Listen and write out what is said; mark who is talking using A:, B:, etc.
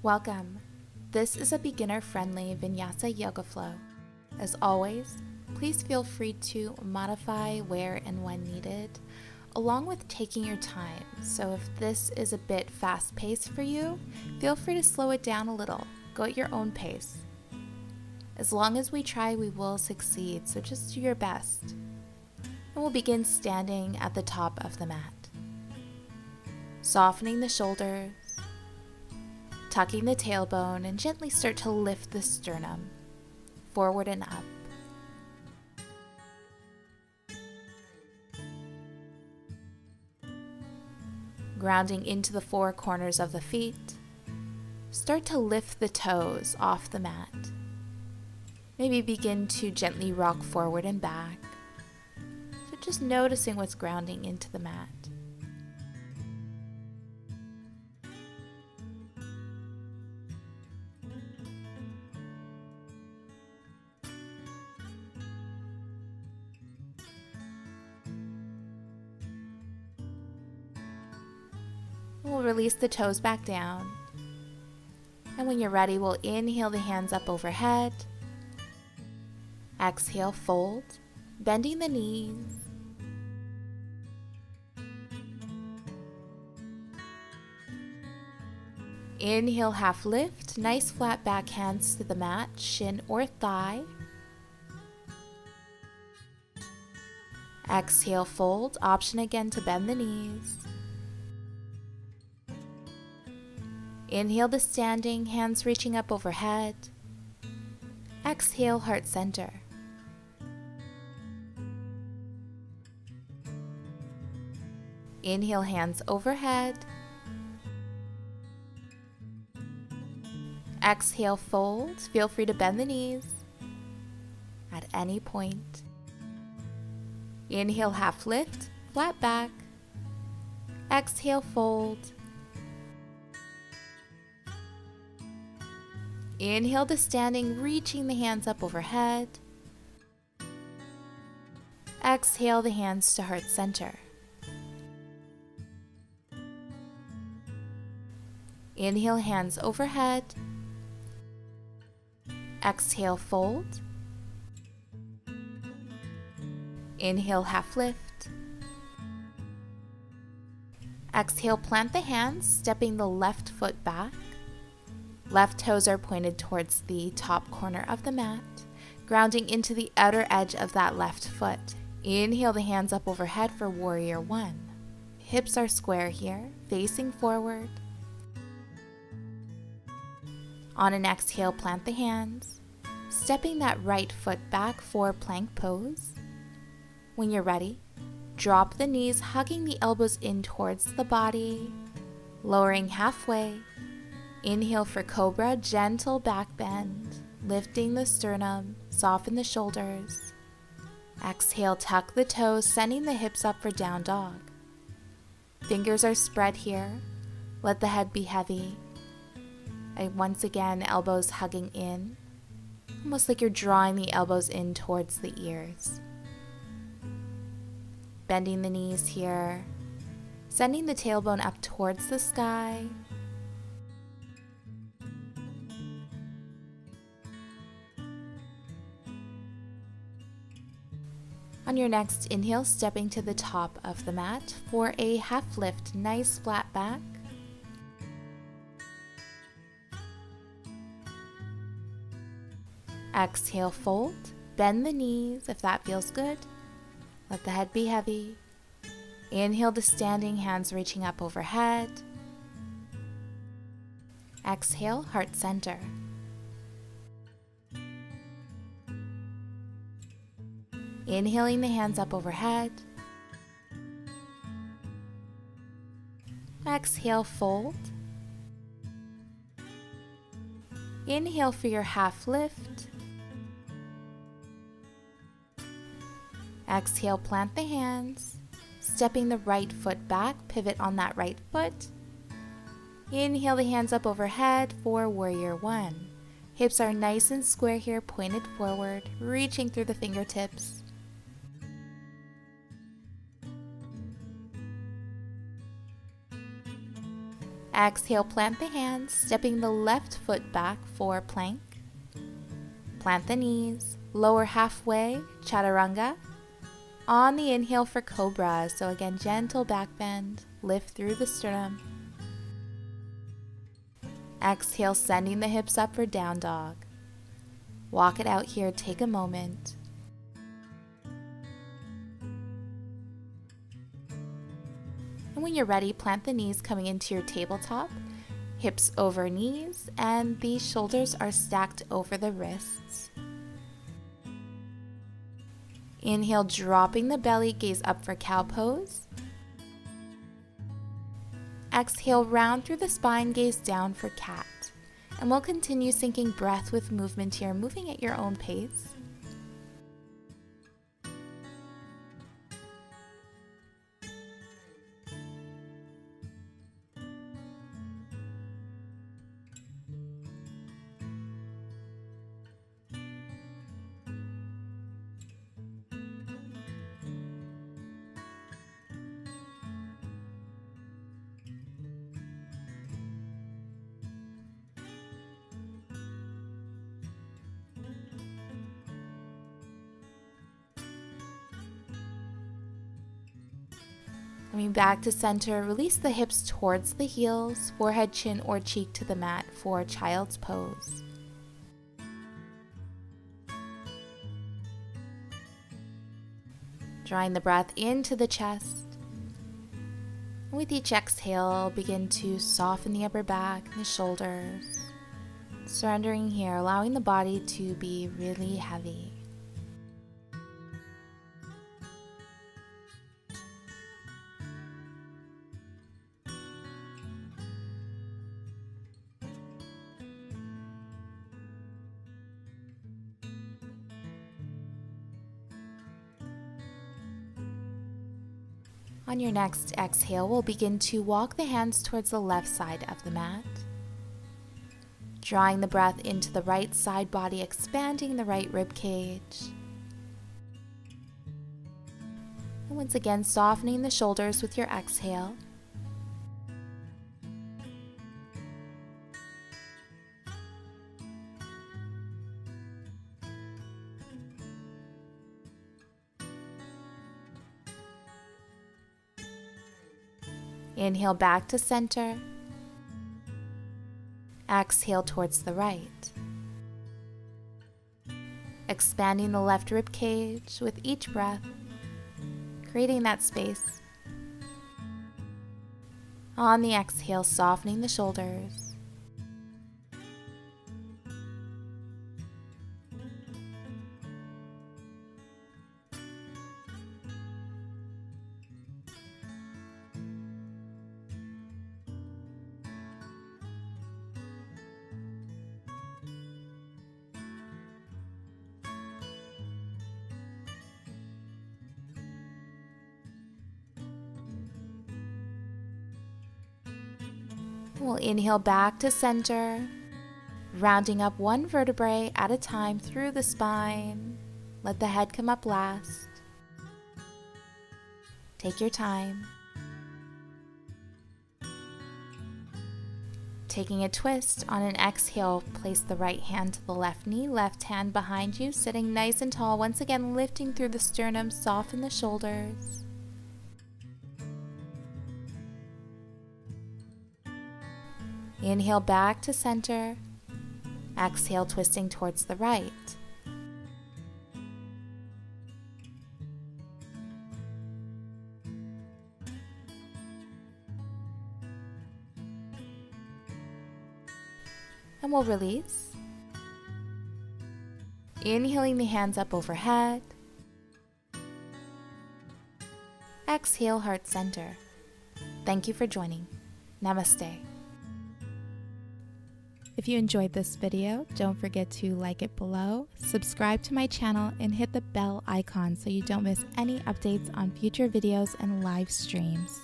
A: Welcome. This is a beginner-friendly Vinyasa yoga flow. As always, please feel free to modify where and when needed, along with taking your time. So if this is a bit fast-paced for you, feel free to slow it down a little. Go at your own pace. As long as we try, we will succeed, so just do your best. And we'll begin standing at the top of the mat. Softening the shoulders, tucking the tailbone, and gently start to lift the sternum, forward and up. Grounding into the four corners of the feet, start to lift the toes off the mat. Maybe begin to gently rock forward and back. So just noticing what's grounding into the mat. We'll release the toes back down. And when you're ready, we'll inhale the hands up overhead. Exhale, fold, bending the knees. Inhale, half lift, nice flat back hands to the mat, shin or thigh. Exhale, fold, option again to bend the knees. Inhale to standing, hands reaching up overhead. Exhale, heart center. Inhale, hands overhead. Exhale, fold. Feel free to bend the knees at any point. Inhale, half lift, flat back. Exhale, fold. Inhale to standing, reaching the hands up overhead. Exhale the hands to heart center. Inhale, hands overhead. Exhale, fold. Inhale, half lift. Exhale, plant the hands, stepping the left foot back. Left toes are pointed towards the top corner of the mat, grounding into the outer edge of that left foot. Inhale the hands up overhead for warrior one. Hips are square here, facing forward. On an exhale, plant the hands, stepping that right foot back for plank pose. When you're ready, drop the knees, hugging the elbows in towards the body, lowering halfway. Inhale for cobra, gentle back bend, lifting the sternum, soften the shoulders. Exhale, tuck the toes, sending the hips up for down dog. Fingers are spread here. Let the head be heavy. And once again, elbows hugging in, almost like you're drawing the elbows in towards the ears. Bending the knees here, sending the tailbone up towards the sky. On your next inhale, stepping to the top of the mat for a half lift, nice flat back. Exhale, fold, bend the knees if that feels good. Let the head be heavy. Inhale to standing, hands reaching up overhead. Exhale, heart center. Inhaling the hands up overhead. Exhale, fold. Inhale for your half lift. Exhale, plant the hands, stepping the right foot back, pivot on that right foot. Inhale the hands up overhead for warrior one. Hips are nice and square here, pointed forward, reaching through the fingertips. Exhale, plant the hands, stepping the left foot back for plank. Plant the knees, lower halfway, chaturanga. On the inhale for cobra, so again, gentle back bend, lift through the sternum. Exhale, sending the hips up for down dog. Walk it out here, take a moment. And when you're ready, plant the knees coming into your tabletop, hips over knees, and the shoulders are stacked over the wrists. Inhale, dropping the belly, gaze up for cow pose. Exhale, round through the spine, gaze down for cat. And we'll continue syncing breath with movement here, moving at your own pace. Coming back to center, release the hips towards the heels, forehead, chin, or cheek to the mat for child's pose. Drawing the breath into the chest. With each exhale, begin to soften the upper back and the shoulders. Surrendering here, allowing the body to be really heavy. On your next exhale, we'll begin to walk the hands towards the left side of the mat. Drawing the breath into the right side body, expanding the right rib cage. And once again, softening the shoulders with your exhale. Inhale back to center. Exhale towards the right. Expanding the left rib cage with each breath, creating that space. On the exhale, softening the shoulders. We'll inhale back to center, rounding up one vertebrae at a time through the spine. Let the head come up last. Take your time. Taking a twist, on an exhale, place the right hand to the left knee, left hand behind you, sitting nice and tall. Once again, lifting through the sternum, soften the shoulders. Inhale back to center. Exhale, twisting towards the right. And we'll release. Inhaling the hands up overhead. Exhale, heart center. Thank you for joining. Namaste. If you enjoyed this video, don't forget to like it below, subscribe to my channel, and hit the bell icon so you don't miss any updates on future videos and live streams.